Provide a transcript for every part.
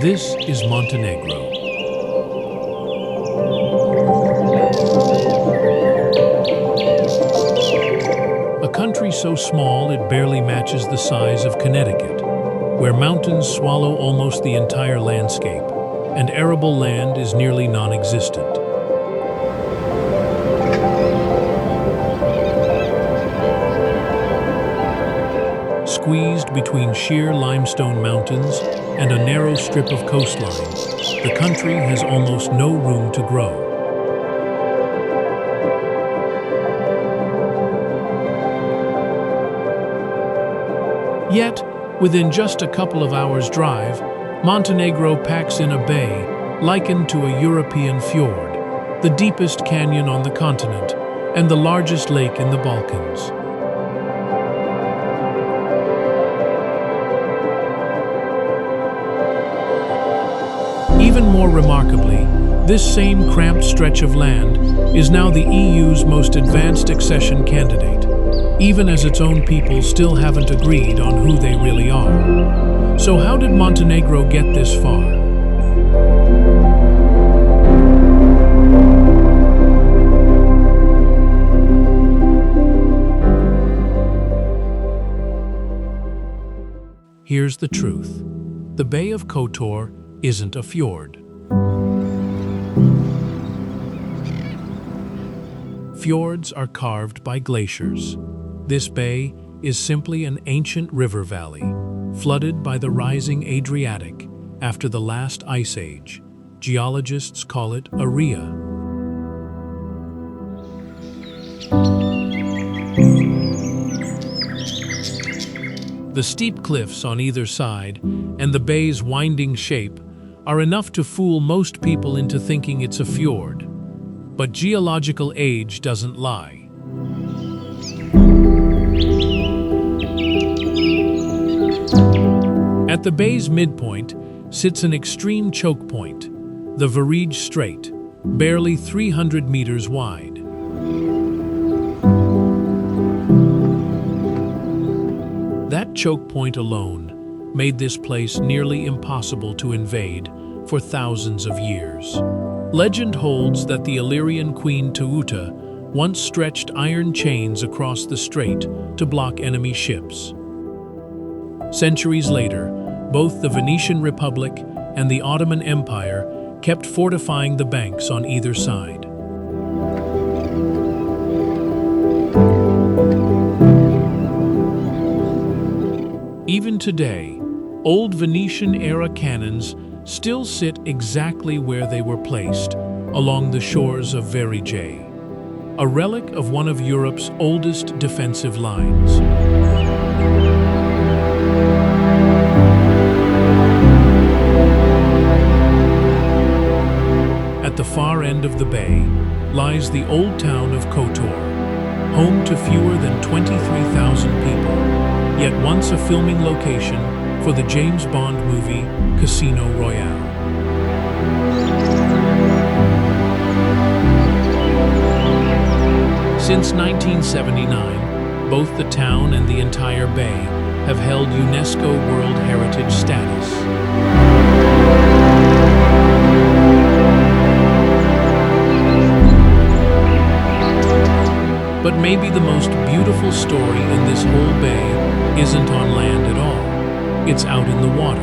This is Montenegro. A country so small it barely matches the size of Connecticut, where mountains swallow almost the entire landscape, and arable land is nearly non-existent. Squeezed between sheer limestone mountains and a narrow strip of coastline, the country has almost no room to grow. Yet, within just a couple of hours' drive, Montenegro packs in a bay likened to a European fjord, the deepest canyon on the continent, and the largest lake in the Balkans. Even more remarkably, this same cramped stretch of land is now the EU's most advanced accession candidate, even as its own people still haven't agreed on who they really are. So how did Montenegro get this far? Here's the truth. The Bay of Kotor isn't a fjord. Fjords are carved by glaciers. This bay is simply an ancient river valley, flooded by the rising Adriatic after the last ice age. Geologists call it a ria. The steep cliffs on either side and the bay's winding shape are enough to fool most people into thinking it's a fjord. But geological age doesn't lie. At the bay's midpoint sits an extreme choke point, the Varej Strait, barely 300 meters wide. That choke point alone made this place nearly impossible to invade for thousands of years. Legend holds that the Illyrian queen Teuta once stretched iron chains across the strait to block enemy ships. Centuries later, both the Venetian Republic and the Ottoman Empire kept fortifying the banks on either side. Even today, old Venetian-era cannons still sit exactly where they were placed, along the shores of Varej, a relic of one of Europe's oldest defensive lines. At the far end of the bay lies the old town of Kotor, home to fewer than 23,000 people, yet once a filming location for the James Bond movie Casino Royale. Since 1979, both the town and the entire bay have held UNESCO World Heritage status. But maybe the most beautiful story in this whole bay isn't on land at all. It's out in the water.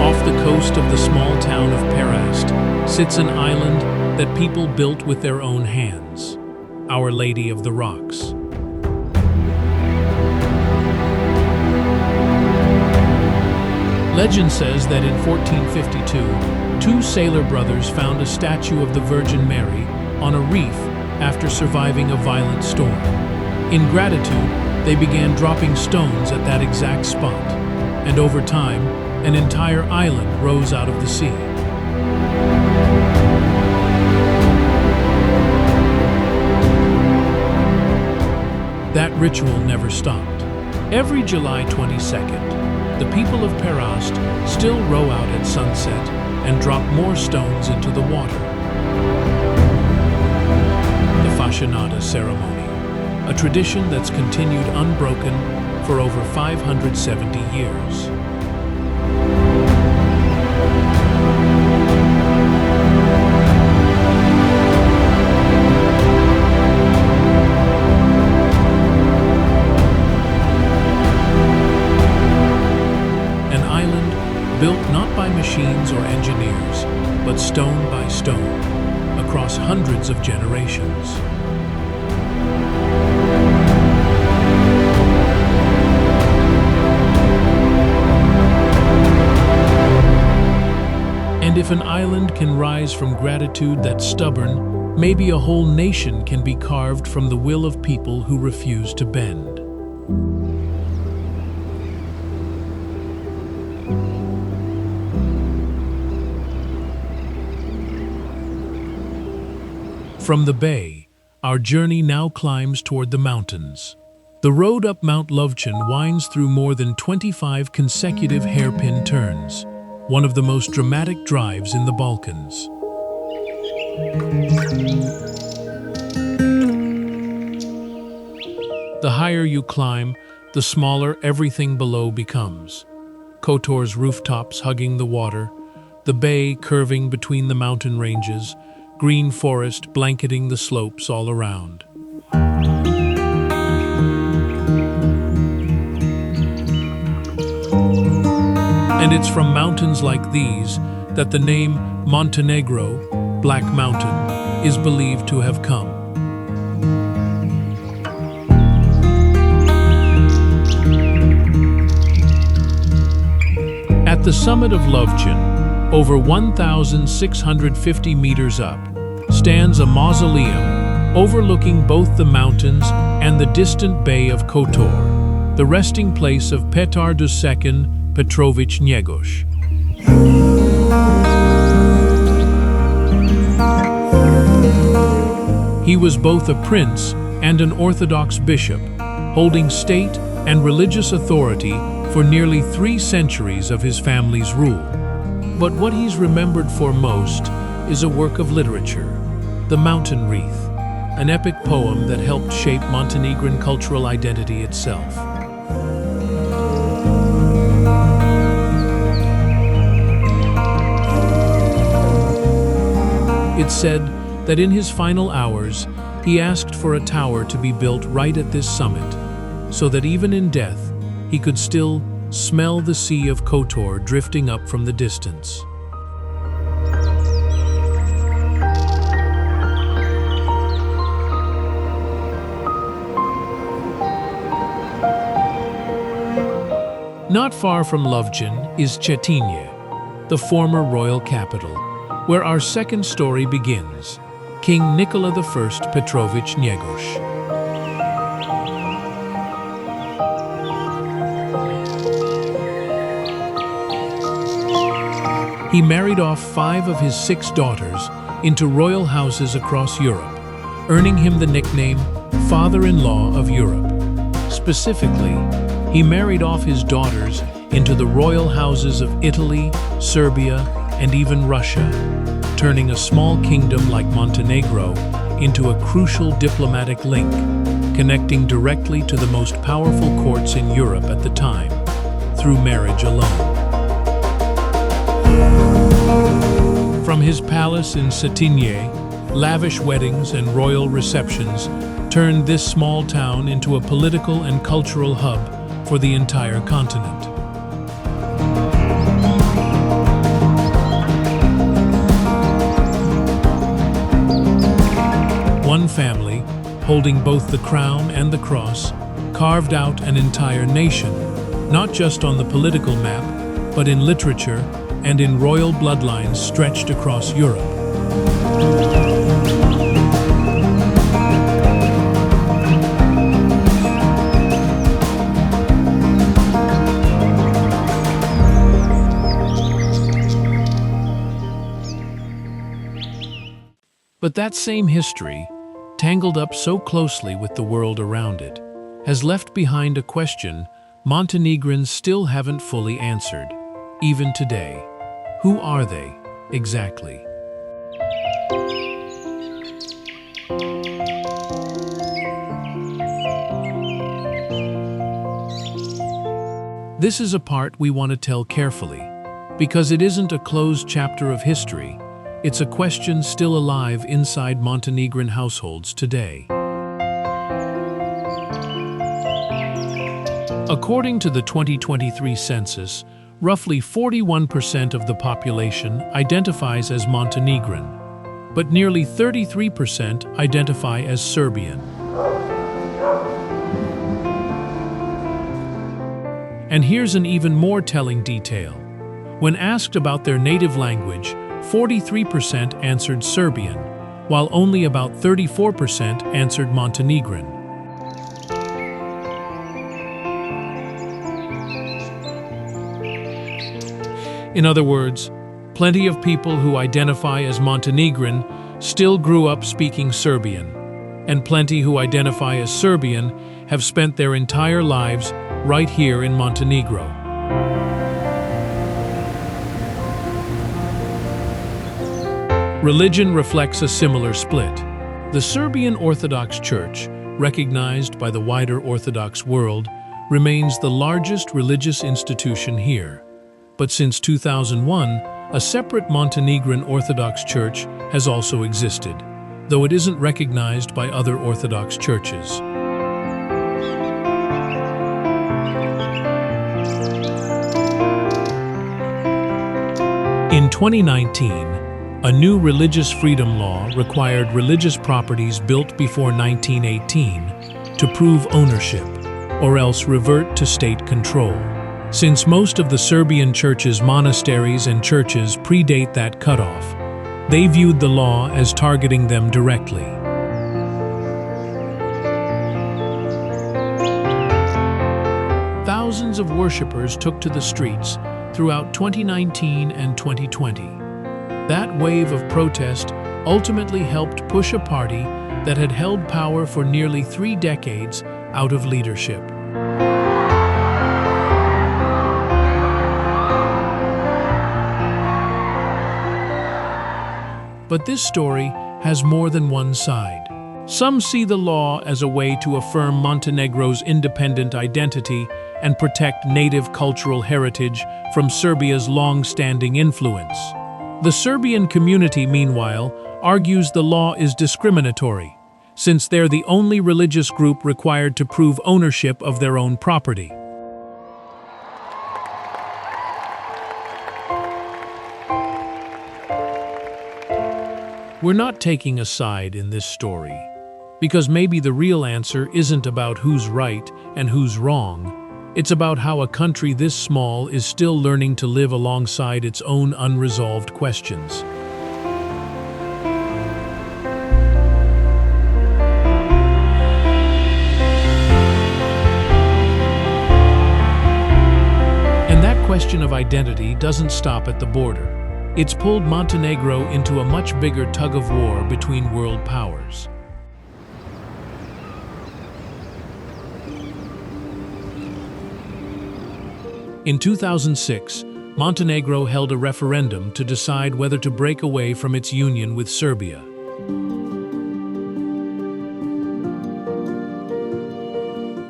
Off the coast of the small town of Perast sits an island that people built with their own hands, Our Lady of the Rocks. Legend says that in 1452, two sailor brothers found a statue of the Virgin Mary on a reef after surviving a violent storm. In gratitude, they began dropping stones at that exact spot, and over time, an entire island rose out of the sea. That ritual never stopped. Every July 22nd, the people of Perast still row out at sunset and drop more stones into the water. The Fascinata ceremony. a tradition that's continued unbroken for over 570 years. An island built not by machines or engineers, but stone by stone, across hundreds of generations. And if an island can rise from gratitude that's stubborn, maybe a whole nation can be carved from the will of people who refuse to bend. From the bay, our journey now climbs toward the mountains. The road up Mount Lovćen winds through more than 25 consecutive hairpin turns, one of the most dramatic drives in the Balkans. The higher you climb, the smaller everything below becomes. Kotor's rooftops hugging the water, the bay curving between the mountain ranges, green forest blanketing the slopes all around. And it's from mountains like these that the name Montenegro, Black Mountain, is believed to have come. At the summit of Lovćen, over 1,650 meters up, stands a mausoleum overlooking both the mountains and the distant bay of Kotor, the resting place of Petar II Petrovich Njegoš. He was both a prince and an Orthodox bishop, holding state and religious authority for nearly 3 centuries of his family's rule. But what he's remembered for most is a work of literature, The Mountain Wreath, an epic poem that helped shape Montenegrin cultural identity itself. It's said that in his final hours, he asked for a tower to be built right at this summit, so that even in death, he could still smell the Sea of Kotor drifting up from the distance. Not far from Lovćen is Cetinje, the former royal capital, where our second story begins, King Nikola I Petrovich Njegoš. He married off 5 of his 6 daughters into royal houses across Europe, earning him the nickname Father-in-law of Europe. Specifically, he married off his daughters into the royal houses of Italy, Serbia, and even Russia, turning a small kingdom like Montenegro into a crucial diplomatic link, connecting directly to the most powerful courts in Europe at the time, through marriage alone. From his palace in Cetinje, lavish weddings and royal receptions turned this small town into a political and cultural hub for the entire continent. One family, holding both the crown and the cross, carved out an entire nation, not just on the political map, but in literature and in royal bloodlines stretched across Europe. But that same history, tangled up so closely with the world around it, has left behind a question Montenegrins still haven't fully answered, even today. Who are they, exactly? This is a part we want to tell carefully, because it isn't a closed chapter of history, it's a question still alive inside Montenegrin households today. According to the 2023 census, roughly 41% of the population identifies as Montenegrin, but nearly 33% identify as Serbian. And here's an even more telling detail. When asked about their native language, 43% answered Serbian, while only about 34% answered Montenegrin. In other words, plenty of people who identify as Montenegrin still grew up speaking Serbian, and plenty who identify as Serbian have spent their entire lives right here in Montenegro. Religion reflects a similar split. The Serbian Orthodox Church, recognized by the wider Orthodox world, remains the largest religious institution here. But since 2001, a separate Montenegrin Orthodox Church has also existed, though it isn't recognized by other Orthodox churches. In 2019, a new religious freedom law required religious properties built before 1918 to prove ownership, or else revert to state control. Since most of the Serbian churches' monasteries and churches predate that cutoff, they viewed the law as targeting them directly. Thousands of worshippers took to the streets throughout 2019 and 2020. That wave of protest ultimately helped push a party that had held power for nearly 3 decades out of leadership. But this story has more than one side. Some see the law as a way to affirm Montenegro's independent identity and protect native cultural heritage from Serbia's long-standing influence. The Serbian community, meanwhile, argues the law is discriminatory, since they're the only religious group required to prove ownership of their own property. We're not taking a side in this story, because maybe the real answer isn't about who's right and who's wrong. It's about how a country this small is still learning to live alongside its own unresolved questions. And that question of identity doesn't stop at the border. It's pulled Montenegro into a much bigger tug-of-war between world powers. In 2006, Montenegro held a referendum to decide whether to break away from its union with Serbia.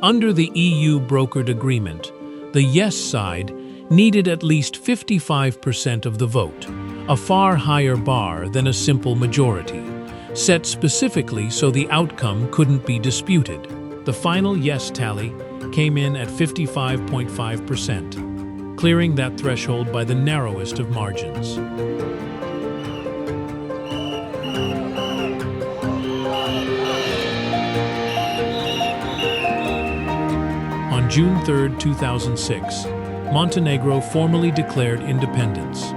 Under the EU-brokered agreement, the yes side needed at least 55% of the vote, a far higher bar than a simple majority, set specifically so the outcome couldn't be disputed. The final yes tally came in at 55.5%, clearing that threshold by the narrowest of margins. On June 3, 2006, Montenegro formally declared independence.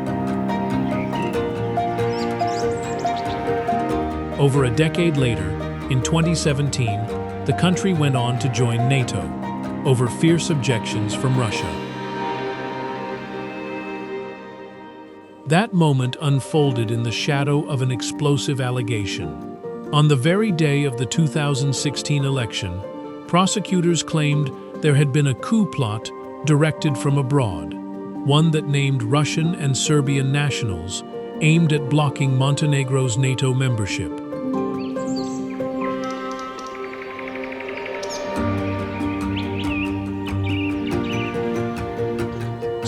Over a decade later, in 2017, the country went on to join NATO, over fierce objections from Russia. That moment unfolded in the shadow of an explosive allegation. On the very day of the 2016 election, prosecutors claimed there had been a coup plot directed from abroad, one that named Russian and Serbian nationals, aimed at blocking Montenegro's NATO membership.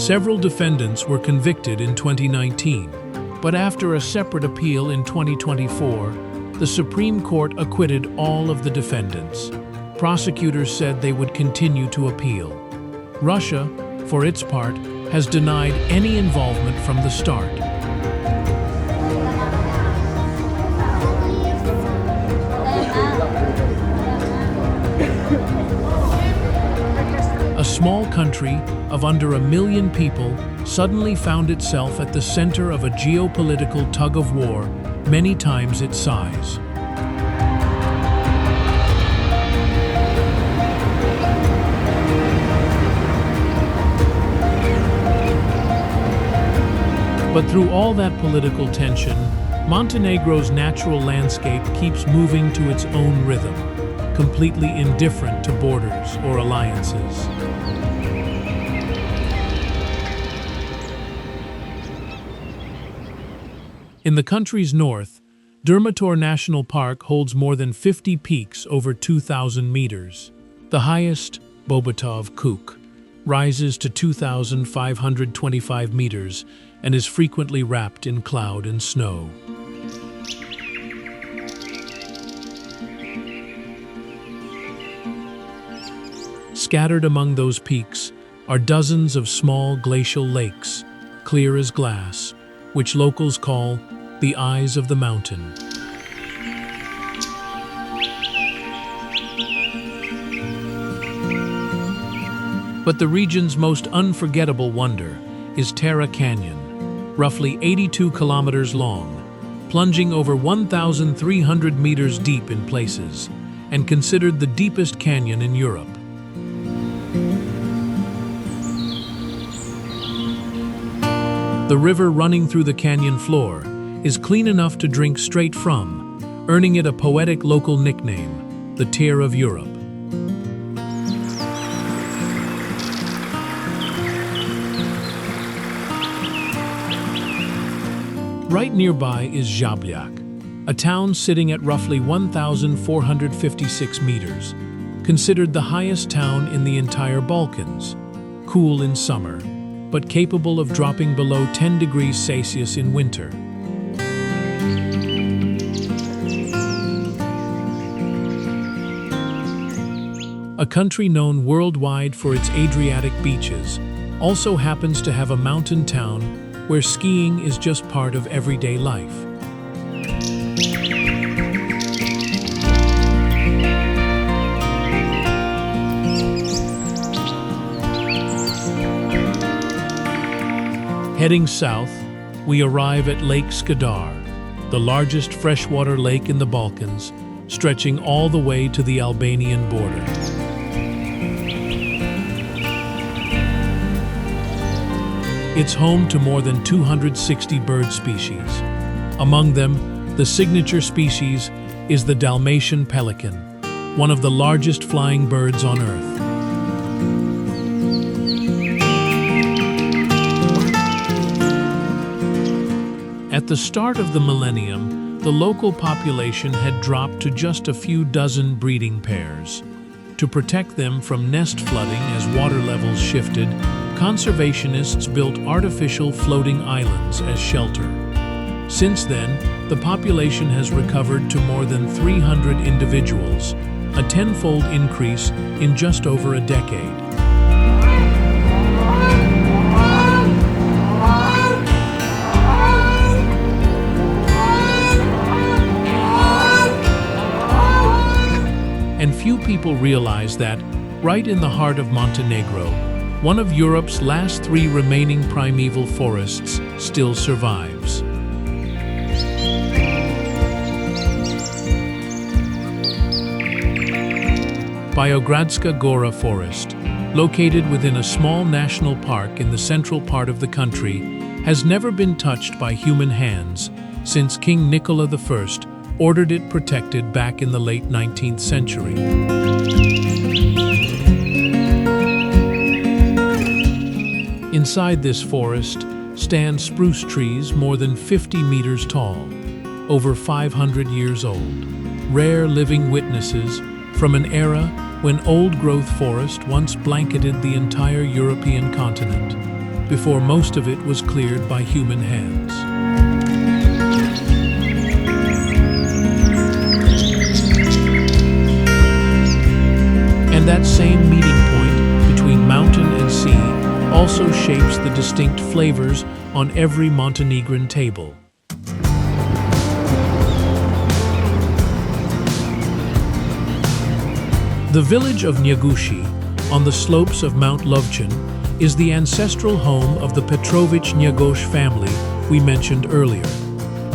Several defendants were convicted in 2019, but after a separate appeal in 2024, the Supreme Court acquitted all of the defendants. Prosecutors said they would continue to appeal. Russia, for its part, has denied any involvement from the start. A small country of under 1 million people suddenly found itself at the center of a geopolitical tug-of-war many times its size. But through all that political tension, Montenegro's natural landscape keeps moving to its own rhythm, completely indifferent to borders or alliances. In the country's north, Durmitor National Park holds more than 50 peaks over 2,000 meters. The highest, Bobotov Kuk, rises to 2,525 meters and is frequently wrapped in cloud and snow. Scattered among those peaks are dozens of small glacial lakes, clear as glass, which locals call the eyes of the mountain. But the region's most unforgettable wonder is Terra Canyon, roughly 82 kilometers long, plunging over 1,300 meters deep in places, and considered the deepest canyon in Europe. The river running through the canyon floor is clean enough to drink straight from, earning it a poetic local nickname, the Tear of Europe. Right nearby is Žabljac, a town sitting at roughly 1,456 meters, considered the highest town in the entire Balkans, cool in summer, but capable of dropping below 10 degrees Celsius in winter. A country known worldwide for its Adriatic beaches also happens to have a mountain town where skiing is just part of everyday life. Heading south, we arrive at Lake Skadar, the largest freshwater lake in the Balkans, stretching all the way to the Albanian border. It's home to more than 260 bird species. Among them, the signature species is the Dalmatian pelican, one of the largest flying birds on Earth. At the start of the millennium, the local population had dropped to just a few dozen breeding pairs. To protect them from nest flooding as water levels shifted, conservationists built artificial floating islands as shelter. Since then, the population has recovered to more than 300 individuals, a tenfold increase in just over a decade. And few people realize that, right in the heart of Montenegro, one of Europe's last 3 remaining primeval forests still survives. Biogradska Gora Forest, located within a small national park in the central part of the country, has never been touched by human hands since King Nikola I ordered it protected back in the late 19th century. Inside this forest stand spruce trees more than 50 meters tall, over 500 years old, rare living witnesses from an era when old-growth forest once blanketed the entire European continent. before most of it was cleared by human hands. And that same meeting point between mountain and sea also shapes the distinct flavors on every Montenegrin table. The village of Njeguši, on the slopes of Mount Lovćen, is the ancestral home of the Petrović-Njegoš family we mentioned earlier,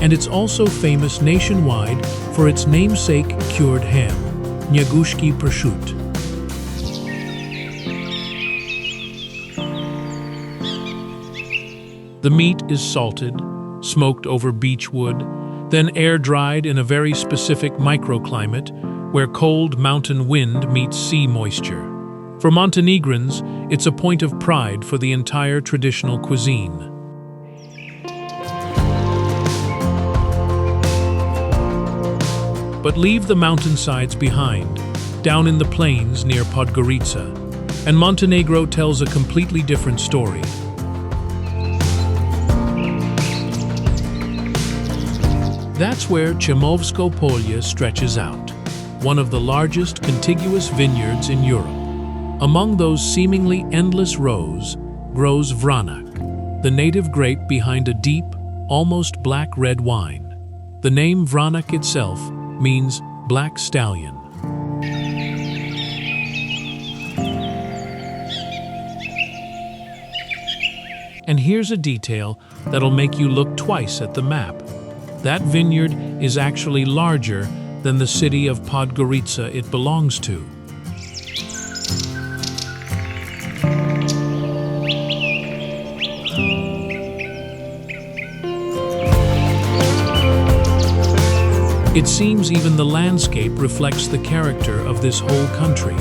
and it's also famous nationwide for its namesake cured ham, Njeguški pršut. The meat is salted, smoked over beech wood, then air-dried in a very specific microclimate where cold mountain wind meets sea moisture. For Montenegrins, it's a point of pride for the entire traditional cuisine. But leave the mountainsides behind, down in the plains near Podgorica, and Montenegro tells a completely different story. That's where Chemovsko Polje stretches out, one of the largest contiguous vineyards in Europe. Among those seemingly endless rows grows Vranak, the native grape behind a deep, almost black-red wine. The name Vranak itself means black stallion. And here's a detail that'll make you look twice at the map. That vineyard is actually larger than the city of Podgorica it belongs to. It seems even the landscape reflects the character of this whole country.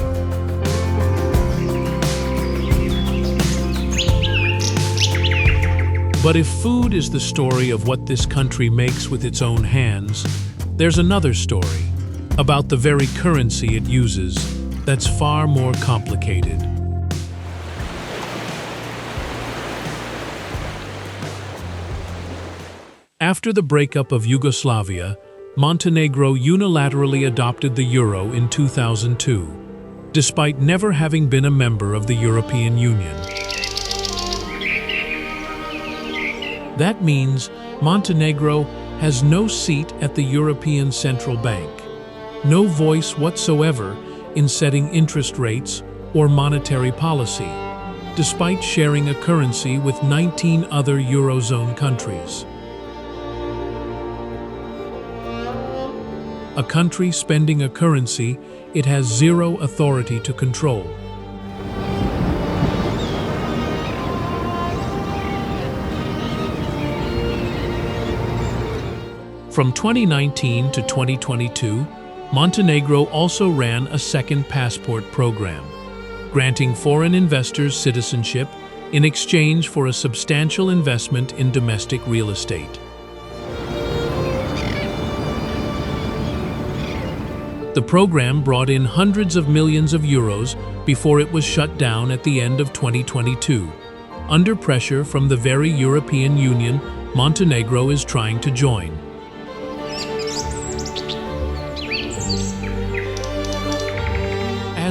But if food is the story of what this country makes with its own hands, there's another story about the very currency it uses that's far more complicated. After the breakup of Yugoslavia, Montenegro unilaterally adopted the euro in 2002, despite never having been a member of the European Union. That means Montenegro has no seat at the European Central Bank, no voice whatsoever in setting interest rates or monetary policy, despite sharing a currency with 19 other Eurozone countries. A country spending a currency it has zero authority to control. From 2019 to 2022, Montenegro also ran a second passport program, granting foreign investors citizenship in exchange for a substantial investment in domestic real estate. The program brought in hundreds of millions of euros before it was shut down at the end of 2022, under pressure from the very European Union Montenegro is trying to join.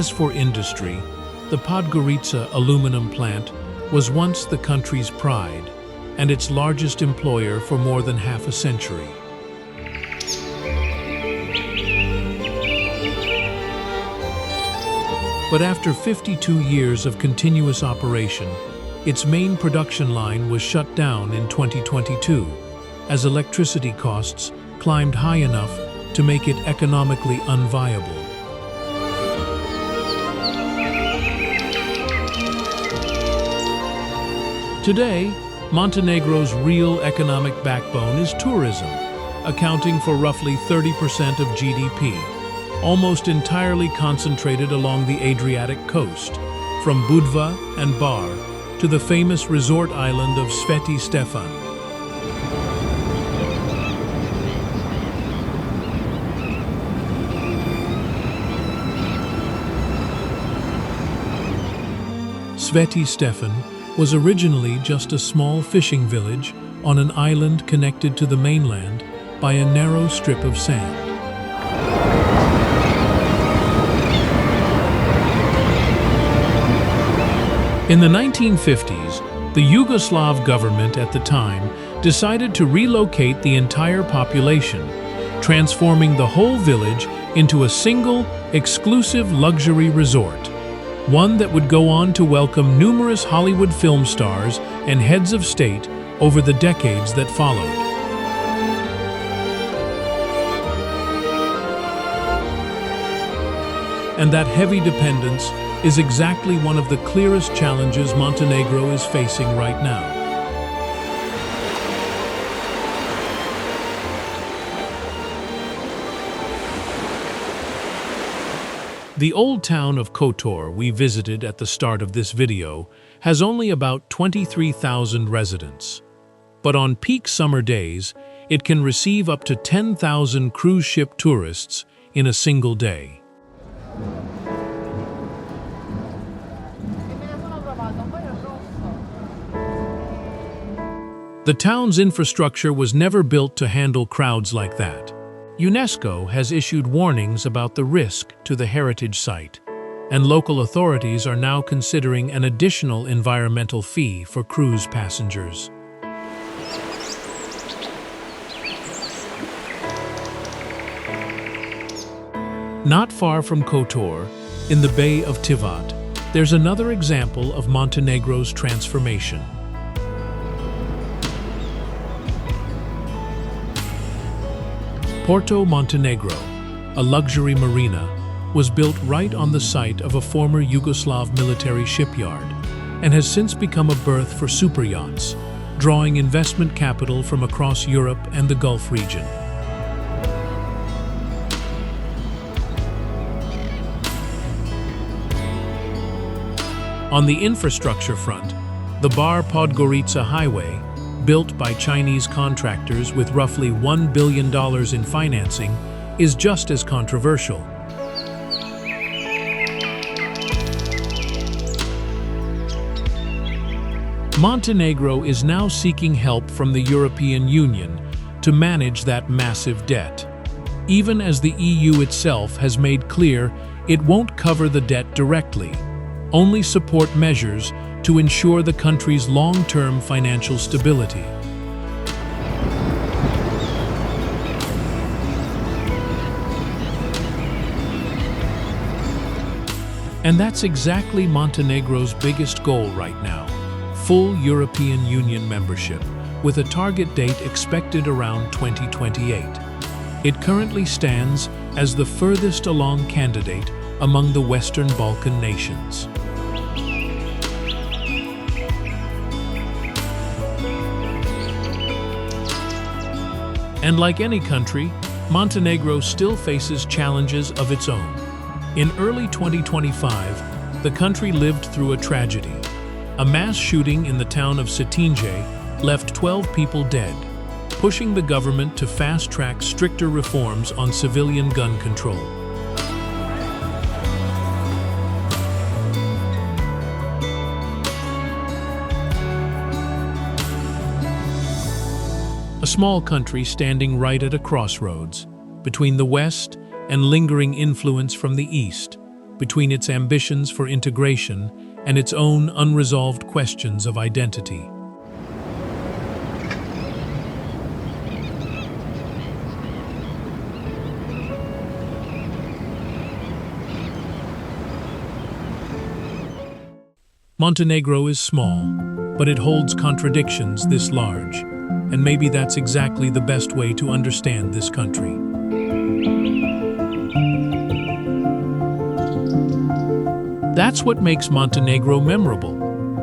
As for industry, the Podgorica aluminum plant was once the country's pride and its largest employer for more than half a century. But after 52 years of continuous operation, its main production line was shut down in 2022, as electricity costs climbed high enough to make it economically unviable. Today, Montenegro's real economic backbone is tourism, accounting for roughly 30% of GDP, almost entirely concentrated along the Adriatic coast, from Budva and Bar to the famous resort island of Sveti Stefan. Sveti Stefan was originally just a small fishing village on an island connected to the mainland by a narrow strip of sand. In the 1950s, the Yugoslav government at the time decided to relocate the entire population, transforming the whole village into a single, exclusive luxury resort, one that would go on to welcome numerous Hollywood film stars and heads of state over the decades that followed. And that heavy dependence is exactly one of the clearest challenges Montenegro is facing right now. The old town of Kotor we visited at the start of this video has only about 23,000 residents. But on peak summer days, it can receive up to 10,000 cruise ship tourists in a single day. The town's infrastructure was never built to handle crowds like that. UNESCO has issued warnings about the risk to the heritage site, and local authorities are now considering an additional environmental fee for cruise passengers. Not far from Kotor, in the Bay of Tivat, there's another example of Montenegro's transformation. Porto Montenegro, a luxury marina, was built right on the site of a former Yugoslav military shipyard and has since become a berth for superyachts, drawing investment capital from across Europe and the Gulf region. On the infrastructure front, the Bar-Podgorica Highway, built by Chinese contractors with roughly $1 billion in financing, is just as controversial. Montenegro is now seeking help from the European Union to manage that massive debt, even as the EU itself has made clear it won't cover the debt directly, only support measures to ensure the country's long-term financial stability. And that's exactly Montenegro's biggest goal right now: full European Union membership, with a target date expected around 2028. It currently stands as the furthest along candidate among the Western Balkan nations. And like any country, Montenegro still faces challenges of its own. In early 2025, the country lived through a tragedy. A mass shooting in the town of Cetinje left 12 people dead, pushing the government to fast-track stricter reforms on civilian gun control. A small country standing right at a crossroads, between the West and lingering influence from the East, between its ambitions for integration and its own unresolved questions of identity. Montenegro is small, but it holds contradictions this large, and maybe that's exactly the best way to understand this country. That's what makes Montenegro memorable.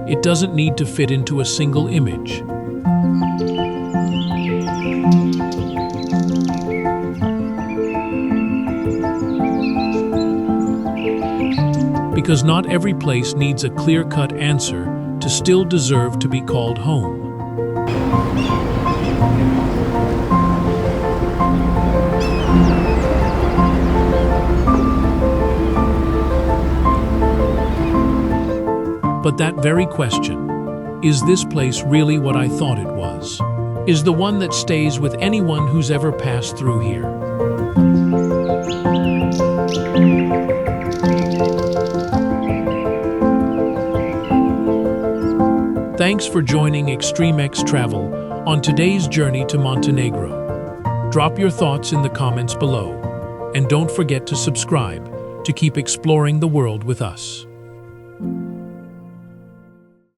It doesn't need to fit into a single image. Because not every place needs a clear-cut answer to still deserve to be called home. But that very question, Is this place really what I thought it was? Is the one that stays with anyone who's ever passed through here? Thanks for joining Extreme X Travel on today's journey to Montenegro. Drop your thoughts in the comments below, and don't forget to subscribe to keep exploring the world with us.